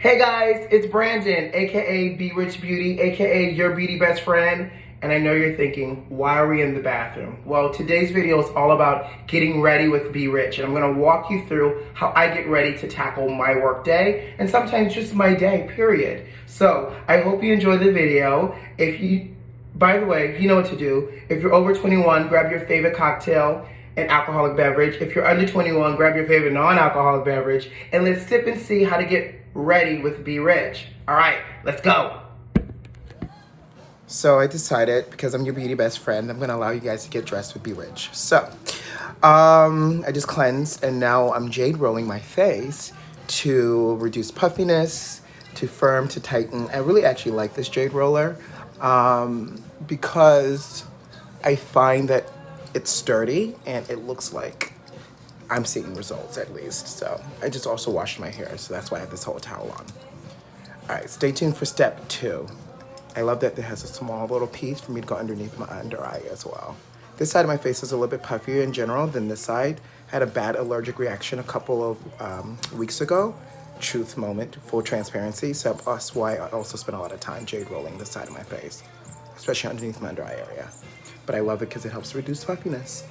Hey guys, it's Brandon, aka Be Rich Beauty, aka your beauty best friend. And I know you're thinking, why are we in the bathroom? Well, today's video is all about getting ready with Be Rich. And I'm gonna walk you through how I get ready to tackle my work day and sometimes just my day, period. So I hope you enjoy the video. By the way, you know what to do. If you're over 21, grab your favorite cocktail and alcoholic beverage. If you're under 21, grab your favorite non-alcoholic beverage and let's sip and see how to get ready with Be Rich. All right, let's go. So I decided, because I'm your beauty best friend, I'm gonna allow you guys to get dressed with Be Rich. So, I just cleansed and now I'm jade rolling my face to reduce puffiness, to firm, to tighten. I really actually like this jade roller because I find that it's sturdy and it looks like I'm seeing results at least. So I just also washed my hair, so that's why I have this whole towel on. All right, stay tuned for step 2. I love that it has a small little piece for me to go underneath my under eye as well. This side of my face is a little bit puffier in general than this side. I had a bad allergic reaction a couple of weeks ago. Truth moment, full transparency. So that's why I also spend a lot of time jade rolling this side of my face, especially underneath my under eye area. But I love it because it helps reduce puffiness.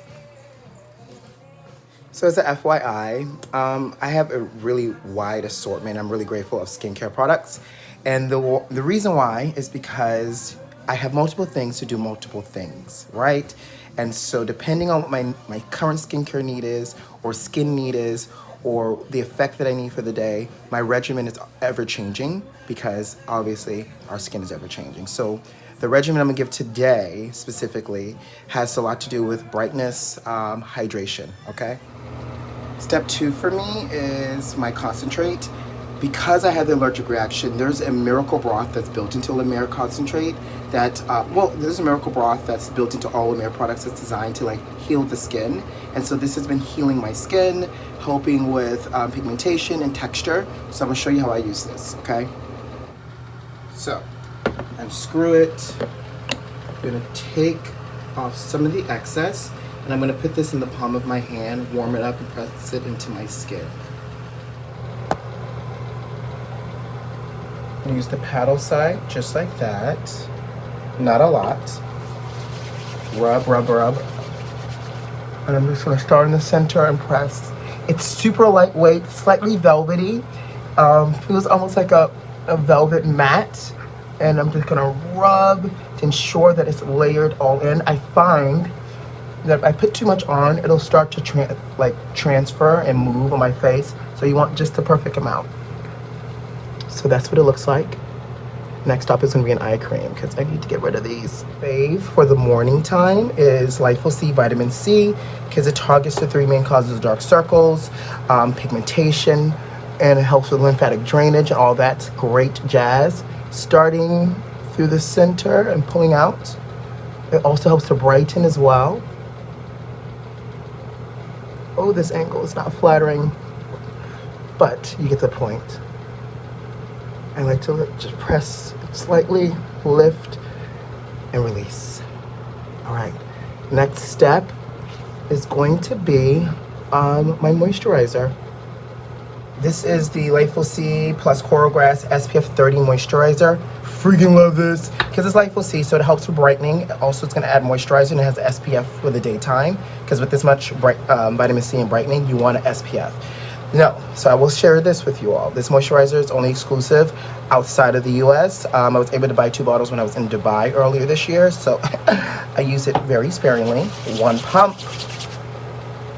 So as a FYI, I have a really wide assortment. I'm really grateful of skincare products. And the reason why is because I have multiple things to do multiple things, right? And so depending on what my current skincare need is, or skin need is, or the effect that I need for the day, my regimen is ever changing because obviously our skin is ever changing. So the regimen I'm gonna give today specifically has a lot to do with brightness, hydration, okay? Step 2 for me is my concentrate. Because I had the allergic reaction, there's a miracle broth that's built into La Mer concentrate that, there's a miracle broth that's built into all La Mer products that's designed to like heal the skin. And so this has been healing my skin, helping with pigmentation and texture. So I'm gonna show you how I use this, okay? So, unscrew it. I'm gonna take off some of the excess and I'm gonna put this in the palm of my hand, warm it up and press it into my skin. Use the paddle side just like that. Not a lot. Rub, rub, rub. And I'm just gonna start in the center and press. It's super lightweight, slightly velvety. Feels almost like a velvet mat. And I'm just gonna rub to ensure that it's layered all in. I find that if I put too much on, it'll start to transfer and move on my face. So you want just the perfect amount. So that's what it looks like. Next up is gonna be an eye cream because I need to get rid of these. Fave for the morning time is Lifeal C Vitamin C because it targets the 3 main causes of dark circles, pigmentation, and it helps with lymphatic drainage and all that great jazz. Starting through the center and pulling out. It also helps to brighten as well. Oh, this angle is not flattering, but you get the point. I like to just press slightly, lift, and release. All right, next step is going to be my moisturizer. This is the Lifeal C plus Coral Grass SPF 30 moisturizer. Freaking love this because it's Lifeal C, so it helps with brightening. Also, it's going to add moisturizer and it has SPF for the daytime because with this much vitamin C and brightening, you want an SPF. No, so I will share this with you all. This moisturizer is only exclusive outside of the US. I was able to buy 2 bottles when I was in Dubai earlier this year, so I use it very sparingly. 1 pump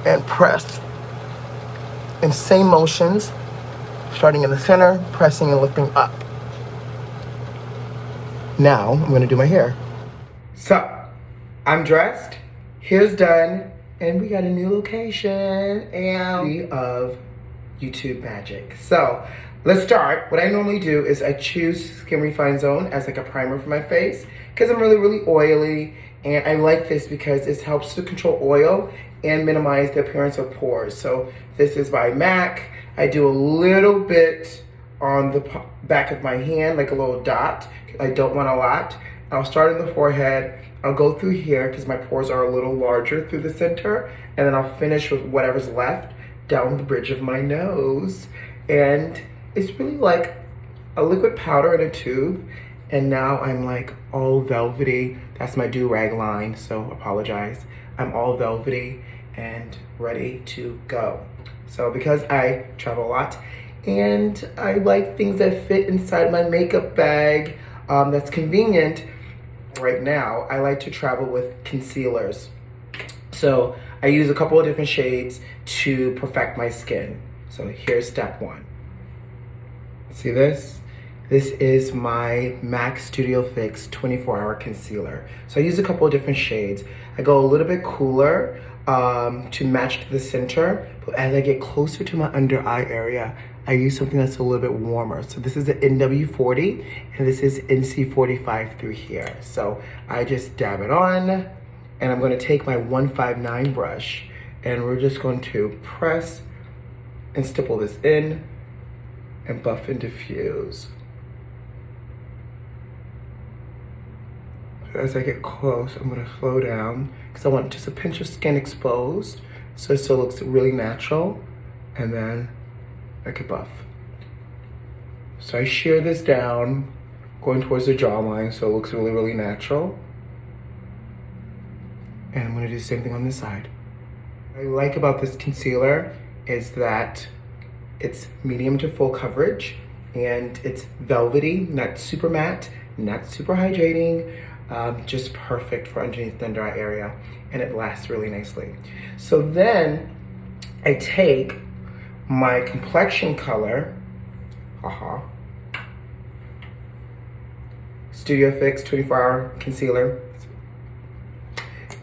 and press in same motions, starting in the center, pressing and lifting up. Now I'm gonna do my hair. So, I'm dressed, hair's done, and we got a new location and of YouTube magic. So let's start. What I normally do is I choose Skin Refine Zone as like a primer for my face because I'm really oily, and I like this because it helps to control oil and minimize the appearance of pores. So this is by MAC. I do a little bit on the back of my hand, like a little dot. I don't want a lot. I'll start in the forehead. I'll go through here because my pores are a little larger through the center, and then I'll finish with whatever's left down the bridge of my nose. And it's really like a liquid powder in a tube, and now I'm like all velvety. That's my do-rag line, so apologize. I'm all velvety and ready to go. So because I travel a lot and I like things that fit inside my makeup bag, that's convenient. Right now, I like to travel with concealers. So I use a couple of different shades to perfect my skin. So here's step one. See this? This is my MAC Studio Fix 24-hour concealer. So I use a couple of different shades. I go a little bit cooler to match the center, but as I get closer to my under eye area, I use something that's a little bit warmer. So this is the NW40, and this is NC45 through here. So I just dab it on, and I'm gonna take my 159 brush, and we're just going to press and stipple this in and buff and diffuse. As I get close, I'm gonna slow down because I want just a pinch of skin exposed so it still looks really natural, and then I could buff. So I shear this down, going towards the jawline so it looks really, really natural. And I'm gonna do the same thing on this side. What I like about this concealer is that it's medium to full coverage, and it's velvety, not super matte, not super hydrating, just perfect for underneath the under eye area, and it lasts really nicely. So then I take my complexion color, Studio Fix 24-hour concealer,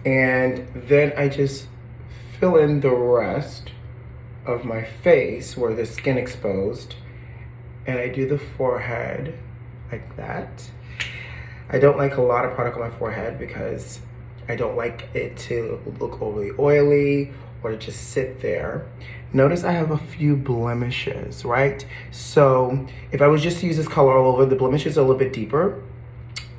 and then I just fill in the rest of my face where the skin exposed, and I do the forehead like that. I don't like a lot of product on my forehead because I don't like it to look overly oily or to just sit there. Notice I have a few blemishes, right? So if I was just to use this color all over, the blemishes are a little bit deeper,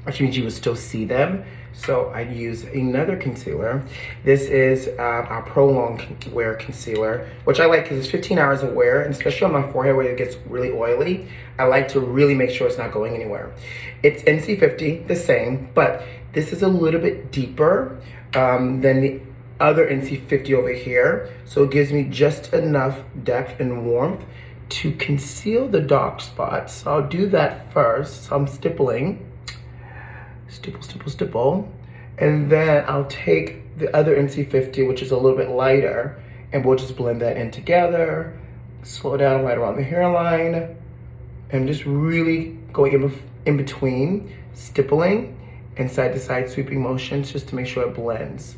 which means you would still see them. So I'd use another concealer. This is our Prolong Wear Concealer, which I like because it's 15 hours of wear, and especially on my forehead where it gets really oily, I like to really make sure it's not going anywhere. It's NC50, the same, but this is a little bit deeper than the other NC50 over here. So it gives me just enough depth and warmth to conceal the dark spots. So I'll do that first. So I'm stippling. Stipple, stipple, stipple. And then I'll take the other NC50, which is a little bit lighter, and we'll just blend that in together. Slow down right around the hairline. And just really going in between, stippling and side to side sweeping motions just to make sure it blends.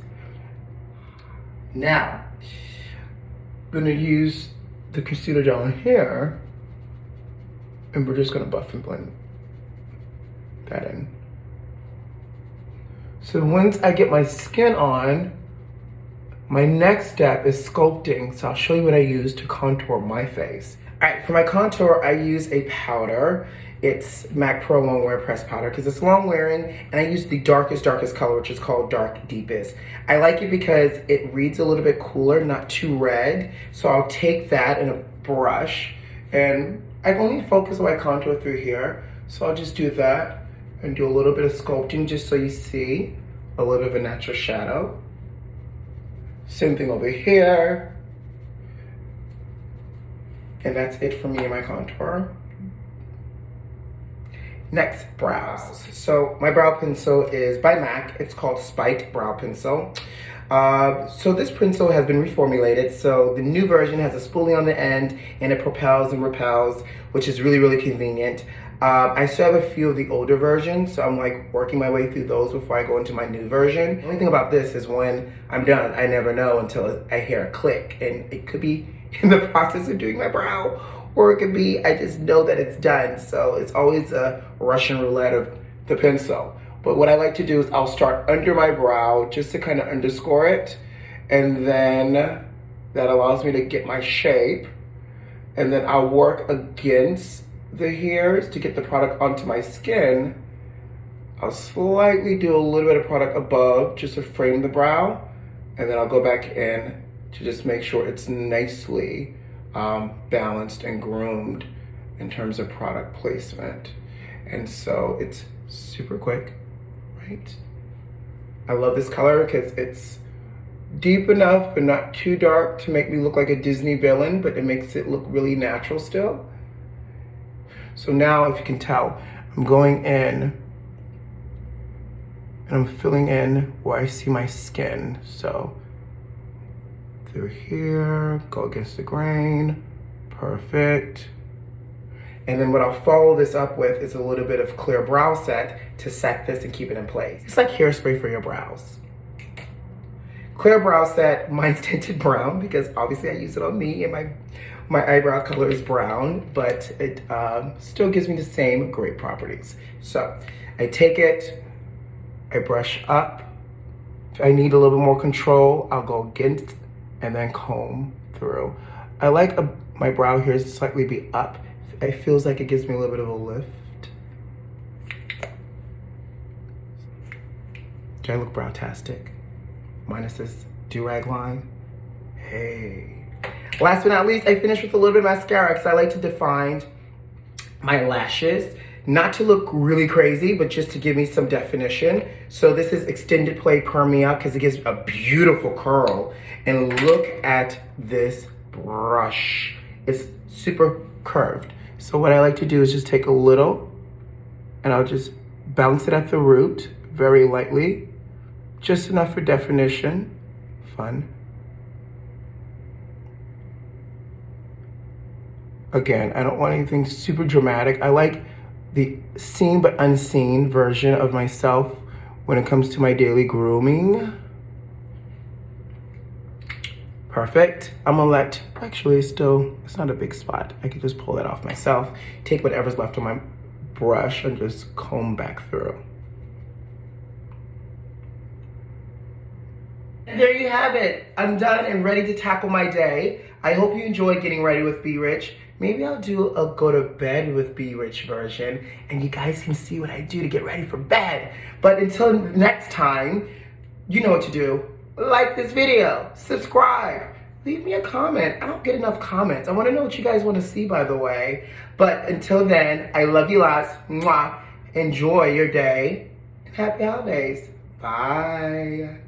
Now, I'm gonna use the concealer down here, and we're just gonna buff and blend that in. So once I get my skin on, my next step is sculpting. So I'll show you what I use to contour my face. All right, for my contour, I use a powder. It's MAC Pro Long Wear Pressed Powder because it's long wearing, and I use the darkest color, which is called Dark Deepest. I like it because it reads a little bit cooler, not too red. So I'll take that in a brush, and I only focus my contour through here. So I'll just do that and do a little bit of sculpting just so you see a little bit of a natural shadow. Same thing over here. And that's it for me and my contour. Next, brows. So my brow pencil is by MAC. It's called Spiked Brow Pencil. So this pencil has been reformulated. So the new version has a spoolie on the end, and it propels and repels, which is really, really convenient. I still have a few of the older versions, so I'm like working my way through those before I go into my new version. The only thing about this is when I'm done, I never know until I hear a click, and it could be in the process of doing my brow, or it could be I just know that it's done. So it's always a Russian roulette of the pencil. But what I like to do is I'll start under my brow just to kind of underscore it, and then that allows me to get my shape, and then I'll work against the hairs to get the product onto my skin. I'll slightly do a little bit of product above just to frame the brow, and then I'll go back in to just make sure it's nicely balanced and groomed in terms of product placement. And so it's super quick, right? I love this color because it's deep enough but not too dark to make me look like a Disney villain, but it makes it look really natural still. So now, if you can tell, I'm going in and I'm filling in where I see my skin. So through here, go against the grain, perfect. And then what I'll follow this up with is a little bit of clear brow set to set this and keep it in place. It's like hairspray for your brows. Clear brow set, mine's tinted brown because obviously I use it on me and my eyebrow color is brown, but it still gives me the same great properties. So I take it, I brush up. If I need a little bit more control, I'll go against and then comb through. I like my brow here to slightly be up. It feels like it gives me a little bit of a lift. Do I look brow-tastic? Minus this do-rag line. Hey. Last but not least, I finished with a little bit of mascara because I like to define my lashes. Not to look really crazy, but just to give me some definition. So this is Extended Play Permia because it gives a beautiful curl. And look at this brush. It's super curved. So what I like to do is just take a little and I'll just bounce it at the root very lightly. Just enough for definition. Fun. Again, I don't want anything super dramatic. I like the seen but unseen version of myself when it comes to my daily grooming. Perfect. I'm gonna actually it's not a big spot. I can just pull that off myself. Take whatever's left on my brush and just comb back through. And there you have it. I'm done and ready to tackle my day. I hope you enjoyed getting ready with Be Rich. Maybe I'll do a go to bed with Be Rich version and you guys can see what I do to get ready for bed. But until next time, you know what to do. Like this video, subscribe, leave me a comment. I don't get enough comments. I want to know what you guys want to see, by the way. But until then, I love you lots. Mwah. Enjoy your day and happy holidays. Bye.